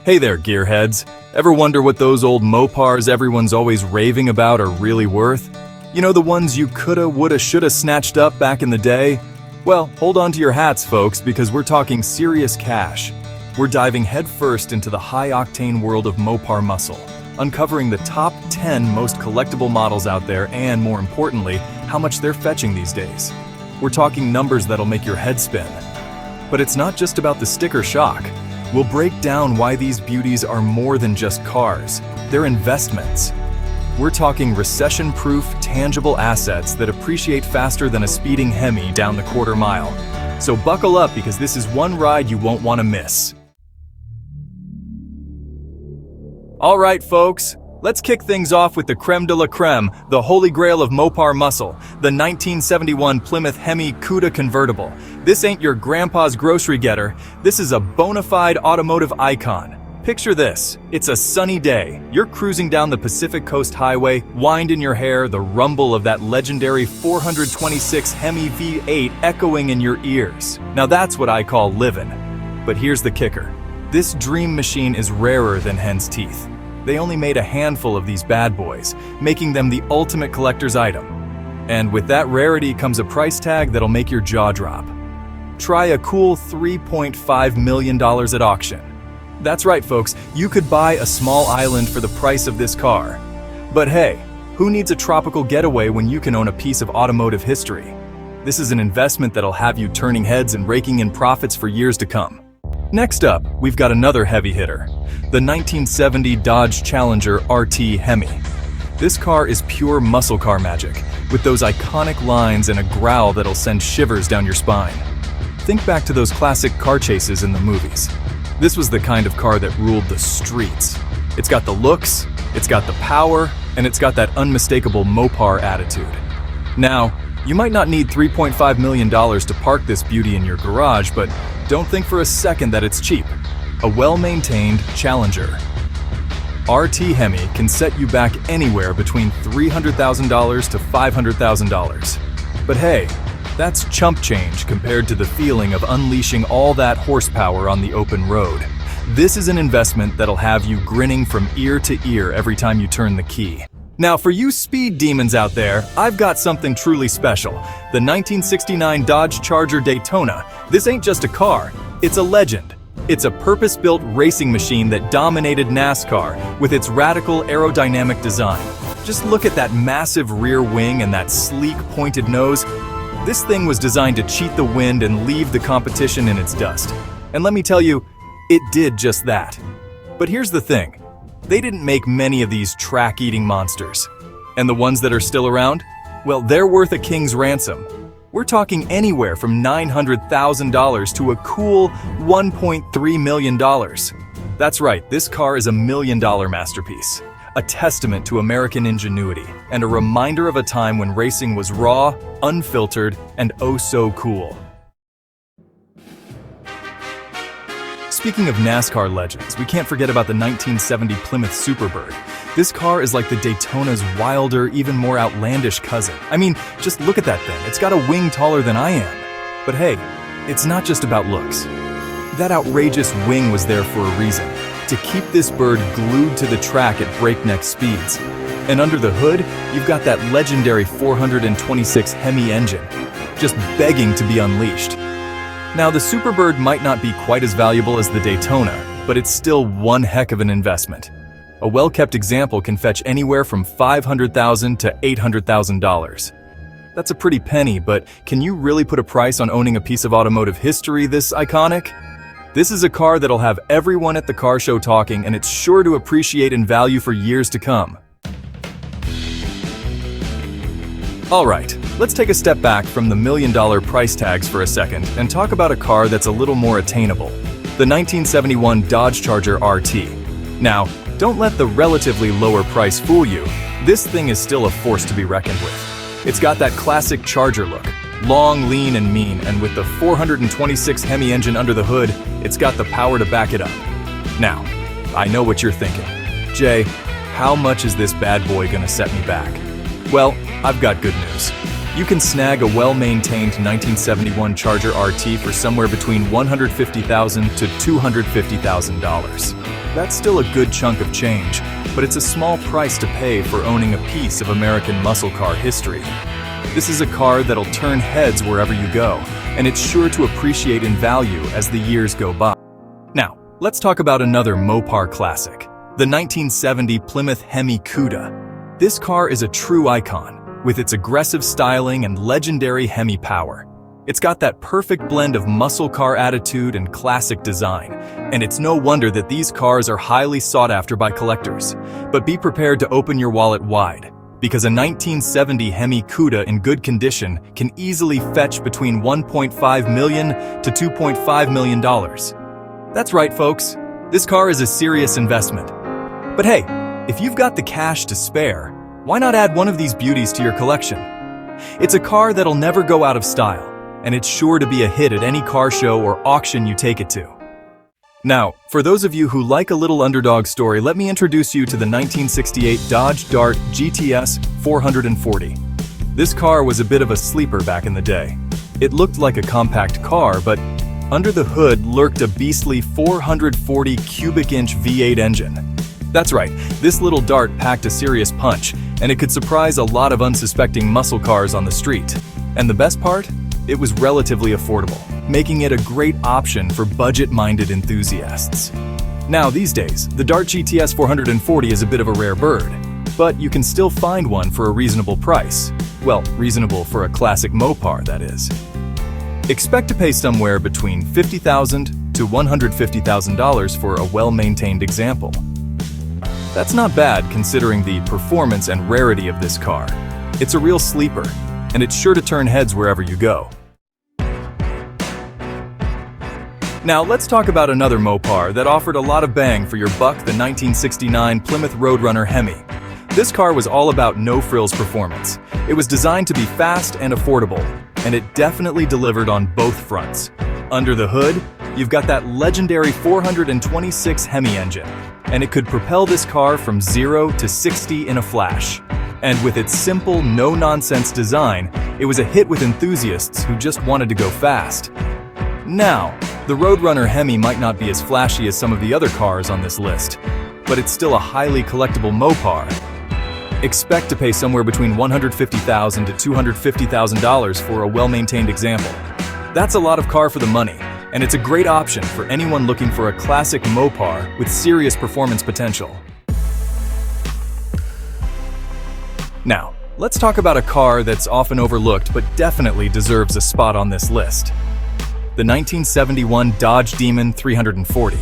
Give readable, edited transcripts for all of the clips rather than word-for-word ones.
Hey there, gearheads. Ever wonder what those old Mopars everyone's always raving about are really worth? You know, the ones you coulda, woulda, shoulda snatched up back in the day? Well, hold on to your hats, folks, because we're talking serious cash. We're diving headfirst into the high-octane world of Mopar muscle, uncovering the top 10 most collectible models out there and, more importantly, how much they're fetching these days. We're talking numbers that'll make your head spin. But it's not just about the sticker shock. We'll break down why these beauties are more than just cars. They're investments. We're talking recession-proof, tangible assets that appreciate faster than a speeding Hemi down the quarter mile. So buckle up, because this is one ride you won't want to miss. All right, folks, let's kick things off with the creme de la creme, the holy grail of Mopar muscle, the 1971 Plymouth Hemi Cuda Convertible. This ain't your grandpa's grocery getter. This is a bona fide automotive icon. Picture this. It's a sunny day. You're cruising down the Pacific Coast Highway, wind in your hair, the rumble of that legendary 426 Hemi V8 echoing in your ears. Now that's what I call living. But here's the kicker. This dream machine is rarer than hen's teeth. They only made a handful of these bad boys, making them the ultimate collector's item. And with that rarity comes a price tag that'll make your jaw drop. Try a cool $3.5 million at auction. That's right, folks, you could buy a small island for the price of this car. But hey, who needs a tropical getaway when you can own a piece of automotive history? This is an investment that'll have you turning heads and raking in profits for years to come. Next up, we've got another heavy hitter, the 1970 Dodge Challenger RT Hemi. This car is pure muscle car magic, with those iconic lines and a growl that'll send shivers down your spine. Think back to those classic car chases in the movies. This was the kind of car that ruled the streets. It's got the looks, it's got the power, and it's got that unmistakable Mopar attitude. Now, you might not need $3.5 million to park this beauty in your garage, but don't think for a second that it's cheap. A well-maintained Challenger RT Hemi can set you back anywhere between $300,000 to $500,000. But hey, that's chump change compared to the feeling of unleashing all that horsepower on the open road. This is an investment that'll have you grinning from ear to ear every time you turn the key. Now, for you speed demons out there, I've got something truly special. The 1969 Dodge Charger Daytona. This ain't just a car, it's a legend. It's a purpose-built racing machine that dominated NASCAR with its radical aerodynamic design. Just look at that massive rear wing and that sleek, pointed nose. This thing was designed to cheat the wind and leave the competition in its dust. And let me tell you, it did just that. But here's the thing. They didn't make many of these track-eating monsters. And the ones that are still around? Well, they're worth a king's ransom. We're talking anywhere from $900,000 to a cool $1.3 million. That's right, this car is a $1 million masterpiece. A testament to American ingenuity, and a reminder of a time when racing was raw, unfiltered, and oh so cool. Speaking of NASCAR legends, we can't forget about the 1970 Plymouth Superbird. This car is like the Daytona's wilder, even more outlandish cousin. I mean, just look at that thing. It's got a wing taller than I am. But hey, it's not just about looks. That outrageous wing was there for a reason, to keep this bird glued to the track at breakneck speeds. And under the hood, you've got that legendary 426 Hemi engine, just begging to be unleashed. Now, the Superbird might not be quite as valuable as the Daytona, but it's still one heck of an investment. A well-kept example can fetch anywhere from $500,000 to $800,000. That's a pretty penny, but can you really put a price on owning a piece of automotive history this iconic? This is a car that'll have everyone at the car show talking, and it's sure to appreciate in value for years to come. All right, let's take a step back from the $1 million price tags for a second and talk about a car that's a little more attainable, the 1971 Dodge Charger RT. Now, don't let the relatively lower price fool you. This thing is still a force to be reckoned with. It's got that classic Charger look, long, lean, and mean, and with the 426 Hemi engine under the hood, it's got the power to back it up. Now, I know what you're thinking. Jay, how much is this bad boy gonna set me back? Well, I've got good news. You can snag a well-maintained 1971 Charger RT for somewhere between $150,000 to $250,000. That's still a good chunk of change, but it's a small price to pay for owning a piece of American muscle car history. This is a car that'll turn heads wherever you go, and it's sure to appreciate in value as the years go by. Now, let's talk about another Mopar classic, the 1970 Plymouth Hemi Cuda. This car is a true icon, with its aggressive styling and legendary Hemi power. It's got that perfect blend of muscle car attitude and classic design, and it's no wonder that these cars are highly sought after by collectors. But be prepared to open your wallet wide, because a 1970 Hemi Cuda in good condition can easily fetch between $1.5 million to $2.5 million. That's right, folks. This car is a serious investment. But hey, if you've got the cash to spare, why not add one of these beauties to your collection? It's a car that'll never go out of style, and it's sure to be a hit at any car show or auction you take it to. Now, for those of you who like a little underdog story, let me introduce you to the 1968 Dodge Dart GTS 440. This car was a bit of a sleeper back in the day. It looked like a compact car, but under the hood lurked a beastly 440 cubic inch V8 engine. That's right, this little Dart packed a serious punch, and it could surprise a lot of unsuspecting muscle cars on the street. And the best part? It was relatively affordable, making it a great option for budget-minded enthusiasts. Now, these days, the Dart GTS 440 is a bit of a rare bird, but you can still find one for a reasonable price. Well, reasonable for a classic Mopar, that is. Expect to pay somewhere between $50,000 to $150,000 for a well-maintained example. That's not bad considering the performance and rarity of this car. It's a real sleeper, and it's sure to turn heads wherever you go. Now let's talk about another Mopar that offered a lot of bang for your buck, the 1969 Plymouth Roadrunner Hemi. This car was all about no-frills performance. It was designed to be fast and affordable, and it definitely delivered on both fronts. Under the hood, you've got that legendary 426 Hemi engine, and it could propel this car from 0 to 60 in a flash. And with its simple, no-nonsense design, it was a hit with enthusiasts who just wanted to go fast. Now, the Roadrunner Hemi might not be as flashy as some of the other cars on this list, but it's still a highly collectible Mopar. Expect to pay somewhere between $150,000 to $250,000 for a well-maintained example. That's a lot of car for the money, and it's a great option for anyone looking for a classic Mopar with serious performance potential. Now, let's talk about a car that's often overlooked but definitely deserves a spot on this list. The 1971 Dodge Demon 340.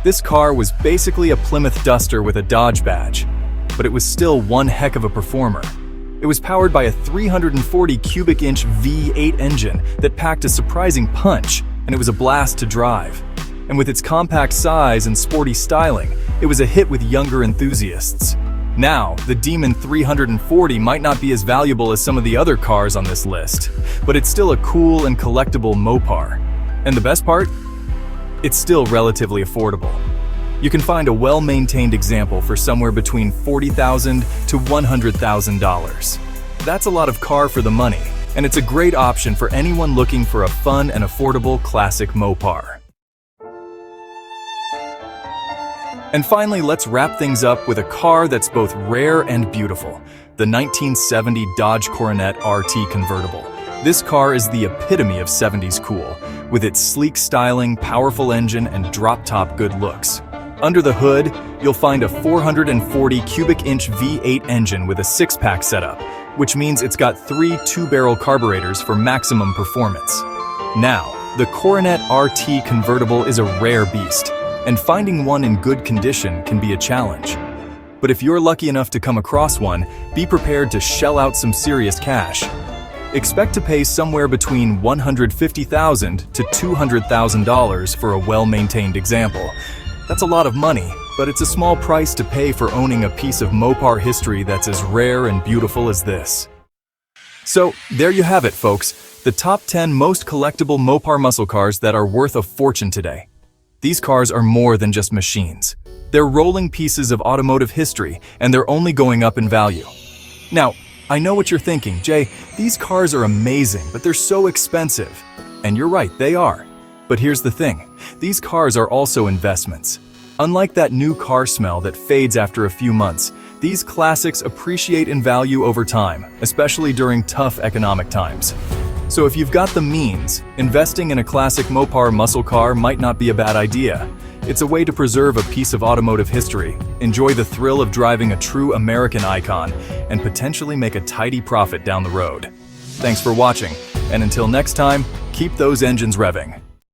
This car was basically a Plymouth Duster with a Dodge badge, but it was still one heck of a performer. It was powered by a 340 cubic inch V8 engine that packed a surprising punch, and it was a blast to drive. And with its compact size and sporty styling, it was a hit with younger enthusiasts. Now, the Demon 340 might not be as valuable as some of the other cars on this list, but it's still a cool and collectible Mopar. And the best part? It's still relatively affordable. You can find a well-maintained example for somewhere between $40,000 to $100,000. That's a lot of car for the money, and it's a great option for anyone looking for a fun and affordable classic Mopar. And finally, let's wrap things up with a car that's both rare and beautiful, the 1970 Dodge Coronet RT Convertible. This car is the epitome of 70s cool, with its sleek styling, powerful engine, and drop-top good looks. Under the hood, you'll find a 440 cubic inch V8 engine with a 6-pack setup, which means it's got 3 2-barrel carburetors for maximum performance. Now, the Coronet RT Convertible is a rare beast, and finding one in good condition can be a challenge. But if you're lucky enough to come across one, be prepared to shell out some serious cash. Expect to pay somewhere between $150,000 to $200,000 for a well-maintained example. That's a lot of money, but it's a small price to pay for owning a piece of Mopar history that's as rare and beautiful as this. So, there you have it, folks, the top 10 most collectible Mopar muscle cars that are worth a fortune today. These cars are more than just machines. They're rolling pieces of automotive history, and they're only going up in value. Now, I know what you're thinking, Jay, these cars are amazing, but they're so expensive. And you're right, they are. But here's the thing, these cars are also investments. Unlike that new car smell that fades after a few months, these classics appreciate in value over time, especially during tough economic times. So if you've got the means, investing in a classic Mopar muscle car might not be a bad idea. It's a way to preserve a piece of automotive history, enjoy the thrill of driving a true American icon, and potentially make a tidy profit down the road. Thanks for watching, and until next time, keep those engines revving.